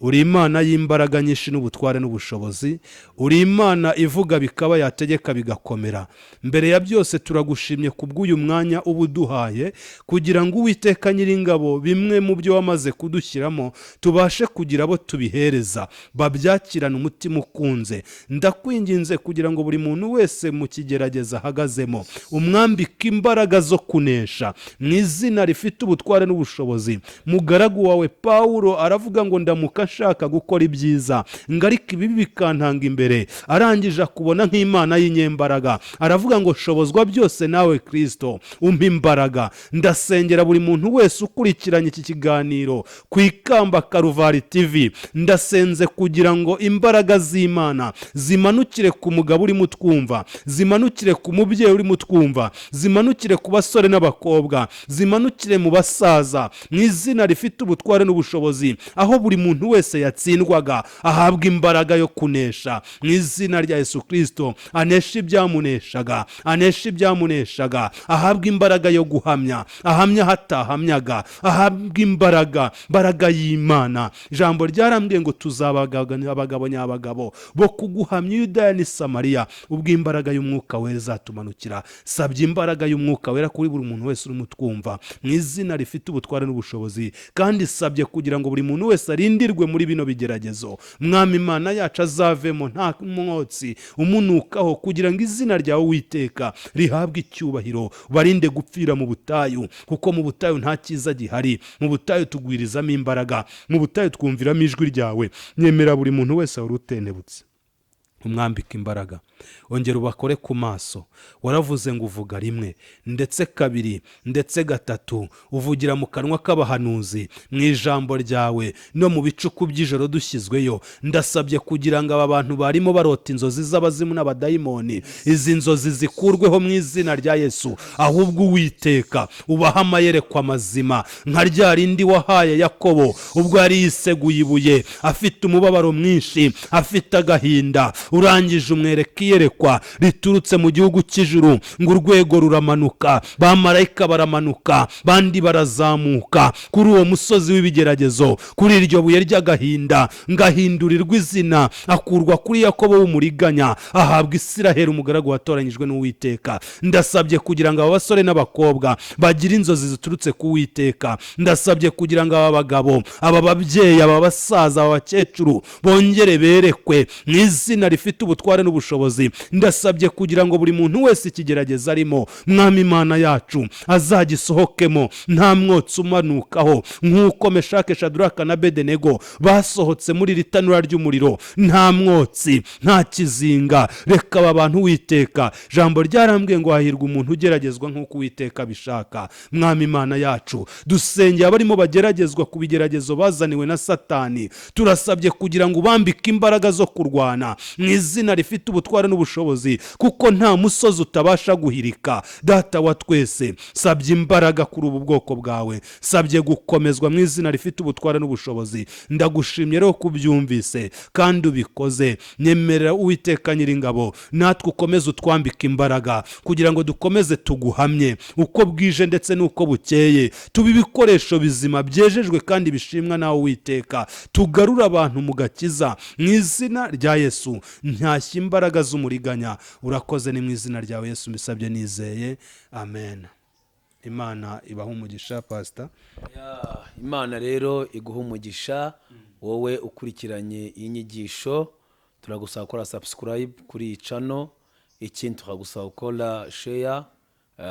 uri imana y'imbaraga nyinshi n'ubutware n'ubushobozi, uri imana ivuga bikaba, yategeka bigakomera. Mbere ya byose turagushimye kubw'uyu mwanya uba uduhaye kugira ngo Uwiteka Nyiringabo bimwe mu byo wamaze kudushyiramo tubashe kugira abo tubihereza babyakirana umutima ukunze. Ndakwinginze kugira ngo buri muntu wese mu kigerageza ahagazemo umwambike imbaraga zo kunesha mu izina rifite ubutware n'ubushobozi. Mugaragu wawe Pawulo aravuga ngo ndamuka nshaka gukora ibyiza ngo ariko ibibi bikantanga imbere. Arangije akubona nk'imana y'inyembaraga aravuga ngo shobozwa byose nawe Kristo umpa imbaraga. Ndasengera buri muntu wese ukurikiranye iki kiganiro ku Ikamba Karuvari TV, ndasenze kugira ngo imbaraga z'Imana zimanukire ku mugabo urimo utwumva, zimanukire ku mubyeyi urimo utwumva, zimanukire ku basore n'abakobwa, zimanukire mu basaza mu izina rifite ubutware n'ubushobozi. Aho buri muntu wese yatsindwaga ahabwa imbaraga yo kunesha mu izina rya Yesu Kristo. Anesha ibyamuneshaga, anesha ibyamuneshaga, ahabwa imbaraga yo guhamya, ahamya hatahamyaga, ahabwa imbaraga y'Imana. Ijambo ryarambwiye ngo tuzabagabanya abagabo nyabagabo bo kuguhamya Yudaya ni Samariya. Ubwo imbaraga y'umwuka wera izatumanukira. Sabye imbaraga y'umwuka wera kuri buri muntu wese urimo utwumva mu izina rifite ubutware n'ubushobozi, kandi sabye kugira ngo buri muntu wese arindirwe muri bino bigeragezo. Mwami Imana yacu azavemo nta mwotsi umunukaho, kugira ngo izina ryawe Uwiteka rihabwe icyubahiro. Barinde gupfira mu butayu, kuko mu butayu nta cyiza gihari. Mu butayu tugwirizamo imbaraga, mu butayu twumviramo ijwi ryawe. Nyemera buri muntu wese wari utenebutse umwambika imbaraga, ongera ubakore ku maso. Waravuze ngo uvuga rimwe ndetse kabiri ndetse gatatu, uvugira mu kanwa k'abahanuzi mu ijambo ryawe no mu bicuku by'ijoro dushyizweyo. Ndasabye kugira ngo aba bantu barimo barota inzozi z'abazimu n'abadayimoni, izi nzozi zikurweho mu izina rya Yesu. Ahubwo Uwiteka ubaha amayerekwa mazima nka rya rindi wahaye Yakobo ubwo yari yiseguye ibuye afite umubabaro mwinshi, afite agahinda. Urangije umwereka iyerekwa riturutse mu gihugu cy'ijuru ngo urwego ruramanuka, bamarayika baramanuka, bandi barazamuka kuri uwo musozi w'ibigeragezo, kuri iryo buye ry'agahinda, ngahindurirwa izina, akurwa kuri Yakobo w'umuriganya, ahabwa Isiraheli umugaragu watoranyijwe n'Uwiteka. Ndasabye kugira ngo aba basore n'abakobwa bagire inzozi ziturutse ku Uwiteka. Ndasabye kugira ngo aba bagabo, aba babyeyi, aba basaza, aba bakecuru bongere berekwe mu izina rifite ubutware n'ubushobozi. Ndasabye kugira ngo buri muntu wese ikigerageza arimo, Mwami Imana yacu, azagisohokemo nta mwotsi umanukaho, nk'uko Meshake, Shadraka na Abedenego basohotse muri iri tanura ry'umuriro. Nta mwotsi, nta kizinga. Reka aba bantu Uwiteka, jambo ryarambwiye ngo hahirwa umuntu ugeragezwa nk'uko Uwiteka bishaka. Mwami Imana yacu, dusengeye abarimo bageragezwa ku bigeragezo bazaniwe na Satani. Turasabye kugira ngo ubambike imbaraga zo kurwana mu izina rifite ubutware n'ubushobozi, kuko nta musozi utabasha guhirika. Data wa twese, sabye imbaraga kuri ubu bwoko bwawe, sabye gukomezwa mu izina rifite ubutware n'ubushobozi. Ndagushimye rero kubyumvise kandi ubikoze. Nyemerera Uwiteka Nyiringabo, natwe ukomeze utwambike imbaraga kugira ngo dukomeze tuguhamye uko bwije ndetse n'uko bukeye. Tuba ibikoresho bizima byejejwe kandi bishimwa nawe Uwiteka. Tugarura abantu mu gakiza mu izina rya Yesu. Ntashye imbaraga z'umuriganya. Urakoze, ni mu izina ryawe Yesu mbisabye nizeye, amen. Imana ibaha umugisha pastor. Imana rero iguha umugisha wowe ukurikiranye iyi nyigisho. Turagusaba gukora subscribe kuri iyi channel, ikindi tukagusaba gukora share,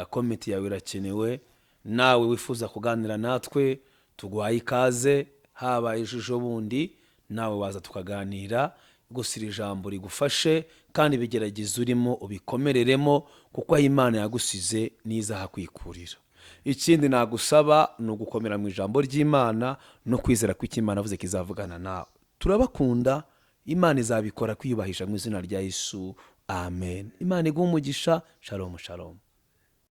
comment yawe irakenewe. Nawe wifuza kuganira natwe, tuguhaye ikaze, haba ejo bundi nawe waza tukaganira. Gusa iri jambo rigufashe kandi bigerageza urimo ubikomereremo, kuko aho Imana yagusize niza hakwikurira. Ikindi nagusaba ni ugukomera mu ijambo ry'Imana no kwizera ko icyo Imana avuze kizavugana nawe. Turabakunda, Imana izabikora kwiyubahisha mu izina rya Yesu, amen. Imana iguhe umugisha. Shalom shalom.